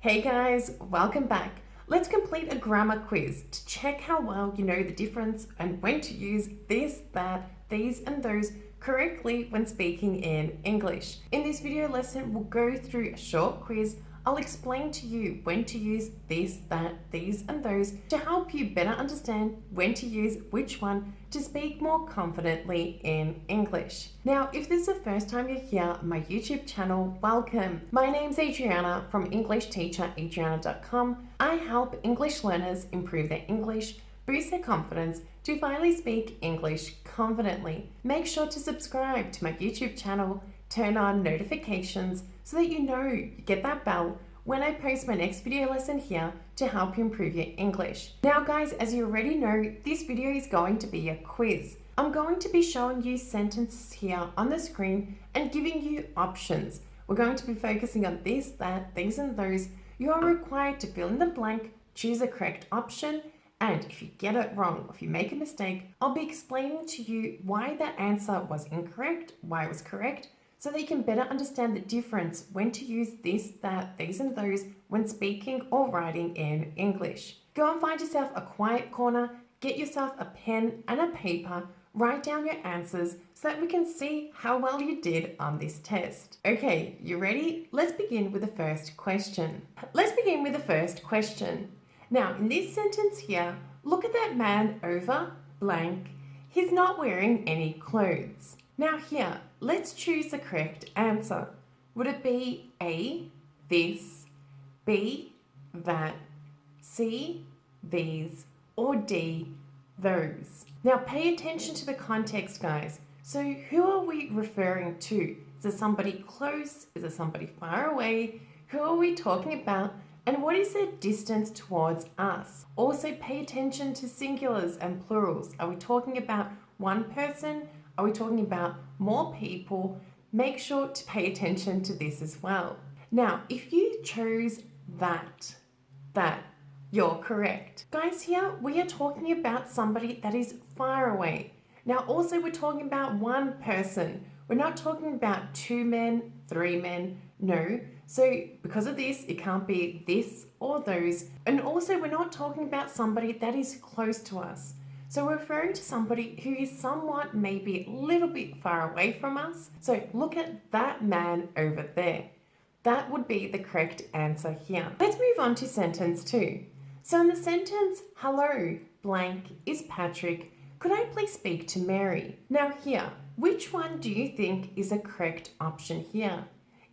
Hey guys, welcome back. Let's complete a grammar quiz to check how well you know the difference and when to use this, that, these and those correctly when speaking in English. In this video lesson, we'll go through a short quiz. I'll explain to you when to use this, that, these and those to help you better understand when to use which one to speak more confidently in English. Now, if this is the first time you're here on my YouTube channel, welcome. My name's Adriana from EnglishTeacherAdriana.com. I help English learners improve their English, boost their confidence to finally speak English confidently. Make sure to subscribe to my YouTube channel, turn on notifications so that you get that bell when I post my next video lesson here to help you improve your English. Now guys, as you already know, this video is going to be a quiz. I'm going to be showing you sentences here on the screen and giving you options. We're going to be focusing on this, that, these and those. You are required to fill in the blank, choose a correct option, and if you get it wrong, or if you make a mistake, I'll be explaining to you why that answer was incorrect, why it was correct, so that you can better understand the difference when to use this, that, these and those when speaking or writing in English. Go and find yourself a quiet corner, get yourself a pen and a paper, write down your answers so that we can see how well you did on this test. Okay, you ready? Let's begin with the first question. Now, in this sentence here, look at that man over blank. He's not wearing any clothes. Now here, let's choose the correct answer. Would it be A, this, B, that, C, these, or D, those? Now pay attention to the context, guys. So who are we referring to? Is it somebody close? Is it somebody far away? Who are we talking about? And what is their distance towards us? Also pay attention to singulars and plurals. Are we talking about one person? Are we talking about more people? Make sure to pay attention to this as well. Now, if you chose that, you're correct. Guys, here we are talking about somebody that is far away. Now, also we're talking about one person. We're not talking about two men, three men, no. So because of this, it can't be this or those. And also we're not talking about somebody that is close to us. So we're referring to somebody who is somewhat maybe a little bit far away from us. So look at that man over there. That would be the correct answer here. Let's move on to sentence 2. So in the sentence, hello, blank is Patrick. Could I please speak to Mary? Now here, which one do you think is a correct option here?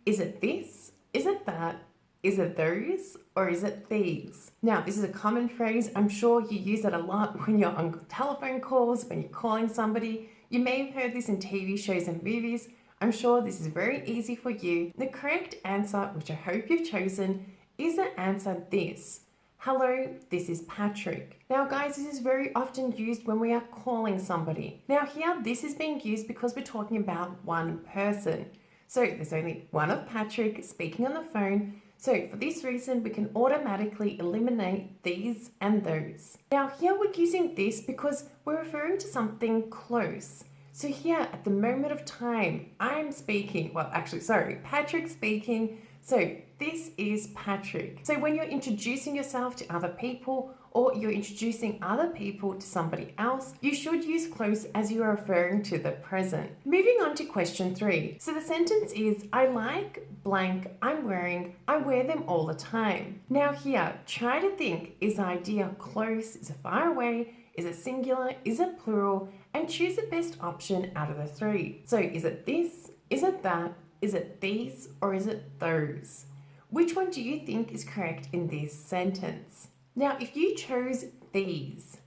Is it this? Is it that? Is it those or is it these? Now, this is a common phrase. I'm sure you use it a lot when you're on telephone calls, when you're calling somebody. You may have heard this in TV shows and movies. I'm sure this is very easy for you. The correct answer, which I hope you've chosen, is the answer this. Hello, this is Patrick. Now guys, this is very often used when we are calling somebody. Now here, this is being used because we're talking about one person. So there's only one of Patrick speaking on the phone. So for this reason, we can automatically eliminate these and those. Now here we're using this because we're referring to something close. So here at the moment of time, I'm speaking, Patrick's speaking. So this is Patrick. So when you're introducing yourself to other people or you're introducing other people to somebody else, you should use close as you are referring to the present. Moving on to question 3. So the sentence is, I like blank I'm wearing, I wear them all the time. Now here, try to think, is the idea close, is it far away, is it singular, is it plural, and choose the best option out of the 3. So is it this, is it that, is it these, or is it those? Which one do you think is correct in this sentence? Now, if you chose these,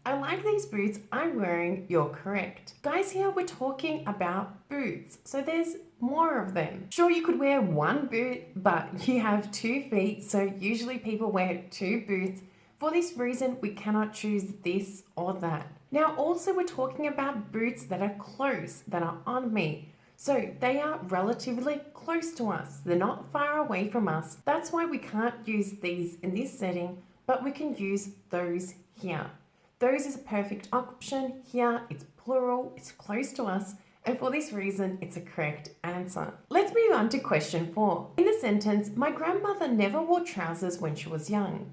I like these boots I'm wearing, you're correct. Guys, here we're talking about boots, so there's more of them. Sure, you could wear one boot, but you have 2 feet, so usually people wear 2 boots. For this reason, we cannot choose this or that. Now, also we're talking about boots that are close, that are on me. So they are relatively close to us. They're not far away from us. That's why we can't use these in this setting, but we can use those here. Those is a perfect option. Here it's plural, it's close to us, And for this reason, it's a correct answer. Let's move on to question 4. In the sentence, my grandmother never wore trousers when she was young.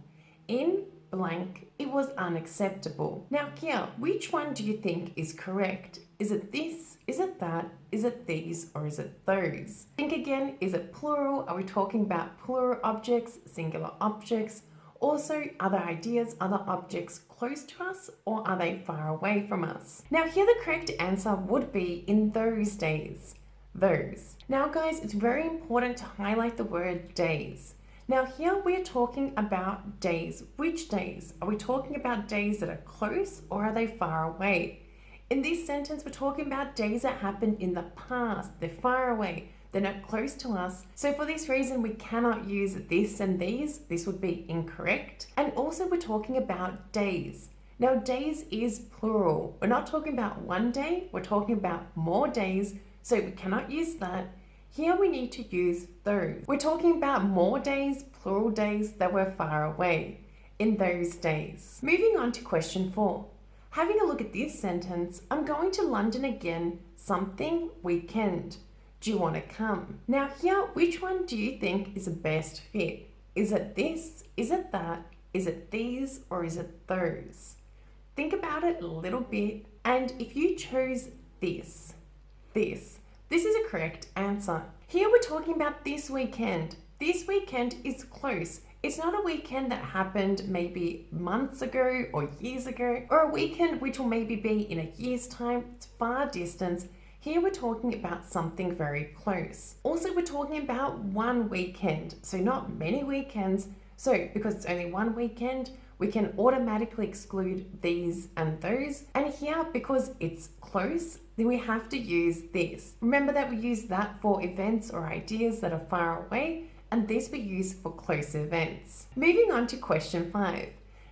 In blank, it was unacceptable. Now here, which one do you think is correct? Is it this? Is it that? Is it these? Or is it those? Think again, is it plural? Are we talking about plural objects, singular objects? Also, other ideas, other objects close to us, or are they far away from us? Now here the correct answer would be in those days. Those. Now guys, it's very important to highlight the word days. Now here we're talking about days. Which days? Are we talking about days that are close or are they far away? In this sentence, we're talking about days that happened in the past. They're far away. They're not close to us. So for this reason, we cannot use this and these. This would be incorrect. And also we're talking about days. Now days is plural. We're not talking about one day. We're talking about more days. So we cannot use that. Here we need to use those. We're talking about more days, plural days that were far away in those days. Moving on to question 4. Having a look at this sentence, I'm going to London again, something weekend. Do you want to come? Now here, which one do you think is the best fit? Is it this? Is it that? Is it these? Or is it those? Think about it a little bit. And if you chose this is a correct answer. Here we're talking about this weekend. This weekend is close. It's not a weekend that happened maybe months ago or years ago, or a weekend which will maybe be in a year's time. It's far distance. Here we're talking about something very close. Also, we're talking about one weekend, so not many weekends. So because it's only one weekend, we can automatically exclude these and those. And here, because it's close, then we have to use this. Remember that we use that for events or ideas that are far away, and this we use for close events. Moving on to question 5.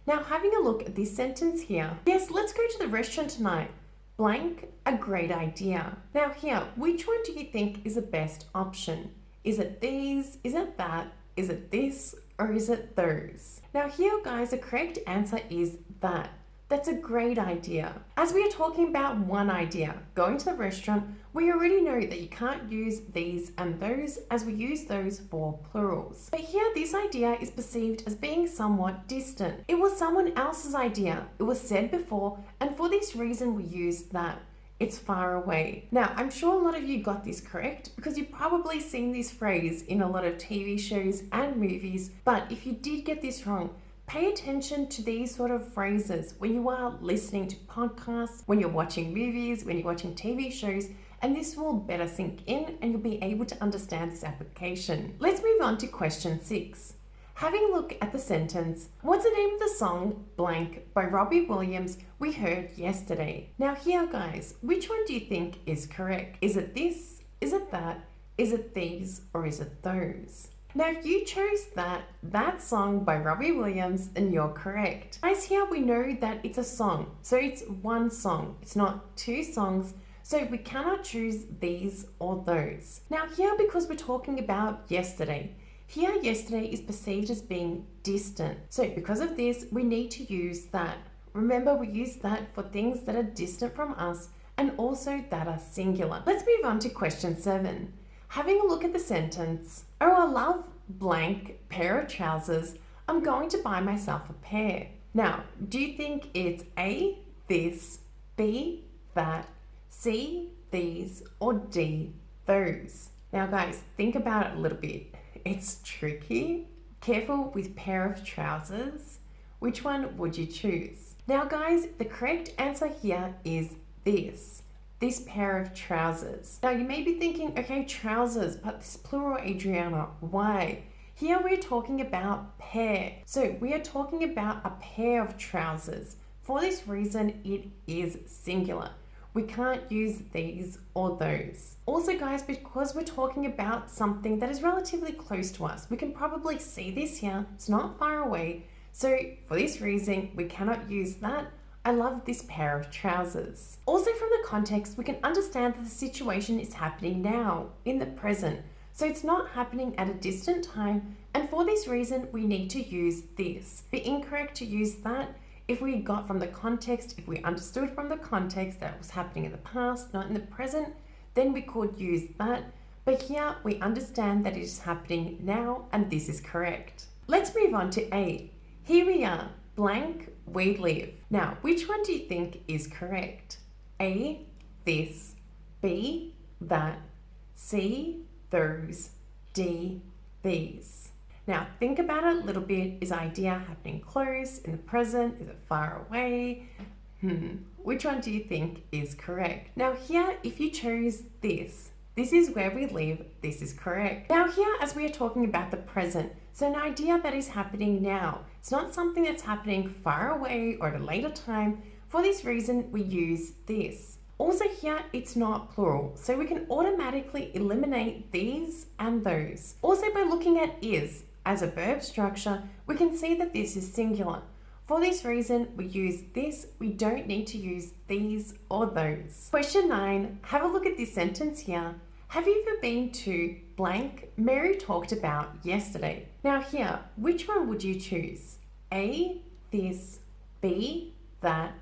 Now having a look at this sentence here. Yes, let's go to the restaurant tonight. Blank, a great idea. Now here, which one do you think is the best option? Is it these? Is it that? Is it this? Or is it those? Now here guys, the correct answer is that. That's a great idea. As we are talking about one idea, going to the restaurant, we already know that you can't use these and those as we use those for plurals. But here this idea is perceived as being somewhat distant. It was someone else's idea. It was said before, and for this reason we use that. It's far away. Now, I'm sure a lot of you got this correct because you've probably seen this phrase in a lot of TV shows and movies, but if you did get this wrong, pay attention to these sort of phrases when you are listening to podcasts, when you're watching movies, when you're watching TV shows, and this will better sink in and you'll be able to understand this application. Let's move on to question 6. Having a look at the sentence, what's the name of the song Blank by Robbie Williams we heard yesterday? Now here guys, which one do you think is correct? Is it this? Is it that? Is it these? Or is it those? Now if you chose that song by Robbie Williams, then you're correct. Guys, here we know that it's a song. So it's one song. It's not two songs. So we cannot choose these or those. Now here, because we're talking about yesterday, here yesterday is perceived as being distant. So because of this, we need to use that. Remember, we use that for things that are distant from us and also that are singular. Let's move on to question 7. Having a look at the sentence, oh, I love blank pair of trousers. I'm going to buy myself a pair. Now, do you think it's A, this, B, that, C, these, or D, those? Now guys, think about it a little bit. It's tricky. Careful with pair of trousers. Which one would you choose? Now guys, the correct answer here is this pair of trousers. Now you may be thinking, okay, trousers, but this plural, Adriana, why? Here we're talking about pair. So we are talking about a pair of trousers. For this reason, it is singular. We can't use these or those. Also guys, because we're talking about something that is relatively close to us, we can probably see this here. It's not far away. So for this reason, we cannot use that. I love this pair of trousers. Also from the context, we can understand that the situation is happening now, in the present. So it's not happening at a distant time. And for this reason, we need to use this. Be incorrect to use that if we understood from the context that it was happening in the past, not in the present, then we could use that. But here we understand that it is happening now and this is correct. Let's move on to A. Here we are, blank, we live. Now, which one do you think is correct? A, this, B, that, C, those, D, these. Now, think about it a little bit. Is idea happening close, in the present? Is it far away? Which one do you think is correct? Now here, if you chose this is where we live, this is correct. Now here, as we are talking about the present, so an idea that is happening now. It's not something that's happening far away or at a later time. For this reason, we use this. Also here, it's not plural, so we can automatically eliminate these and those. Also by looking at is as a verb structure, we can see that this is singular. For this reason, we use this. We don't need to use these or those. Question 9, have a look at this sentence here. Have you ever been to blank Mary talked about yesterday? Now here, which one would you choose? A, this, B, that,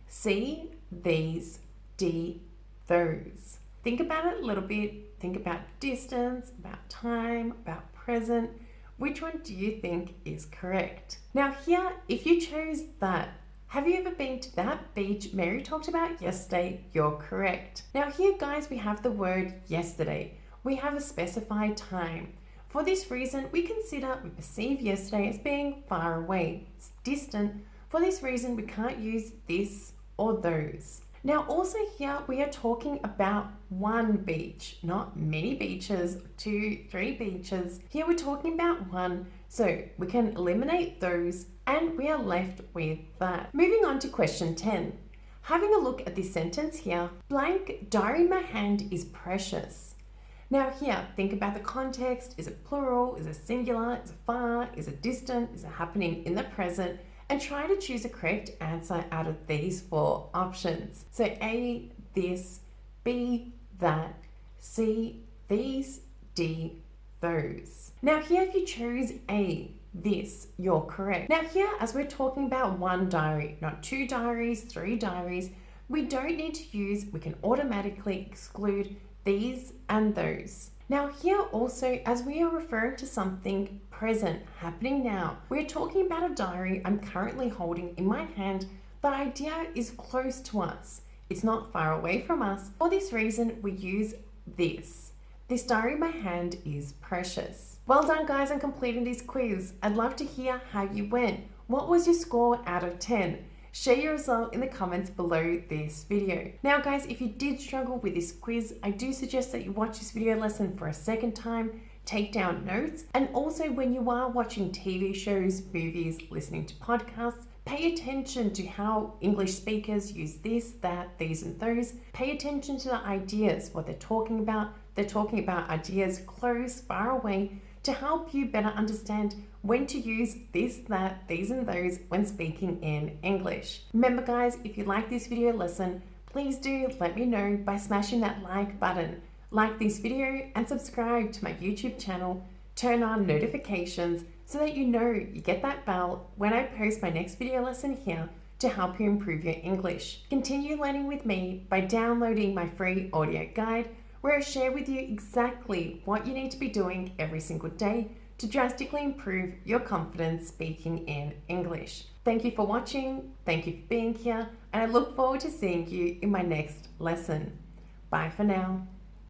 C, these, D, those. Think about it a little bit. Think about distance, about time, about present. Which one do you think is correct? Now here, if you chose that, have you ever been to that beach Mary talked about yesterday? You're correct. Now here, guys, we have the word yesterday. We have a specified time. For this reason, we perceive yesterday as being far away. It's distant. For this reason, we can't use this or those. Now also here we are talking about one beach, not many beaches, 2, 3 beaches. Here we're talking about one, so we can eliminate those and we are left with that. Moving on to question 10. Having a look at this sentence here, blank diary in my hand is precious. Now here, think about the context. Is it plural? Is it singular? Is it far? Is it distant? Is it happening in the present? And try to choose a correct answer out of these 4 options. So A, this, B, that, C, these, D, those. Now here, if you choose A, this, you're correct. Now here, as we're talking about one diary, not 2 diaries, 3 diaries, we don't need to use, we can automatically exclude these and those. Now here also, as we are referring to something present, happening now, we're talking about a diary I'm currently holding in my hand. The idea is close to us. It's not far away from us. For this reason, we use this. This diary in my hand is precious. Well done, guys, on completing this quiz. I'd love to hear how you went. What was your score out of 10? Share your result in the comments below this video. Now guys, if you did struggle with this quiz, I do suggest that you watch this video lesson for a second time, take down notes, and also when you are watching TV shows, movies, listening to podcasts, pay attention to how English speakers use this, that, these, and those. Pay attention to the ideas, what they're talking about. They're talking about ideas close, far away, to help you better understand when to use this, that, these, and those when speaking in English. Remember guys, if you like this video lesson, please do let me know by smashing that like button. Like this video and subscribe to my YouTube channel. Turn on notifications so that you know you get that bell when I post my next video lesson here to help you improve your English. Continue learning with me by downloading my free audio guide where I share with you exactly what you need to be doing every single day to drastically improve your confidence speaking in English. Thank you for watching, thank you for being here, and I look forward to seeing you in my next lesson. Bye for now.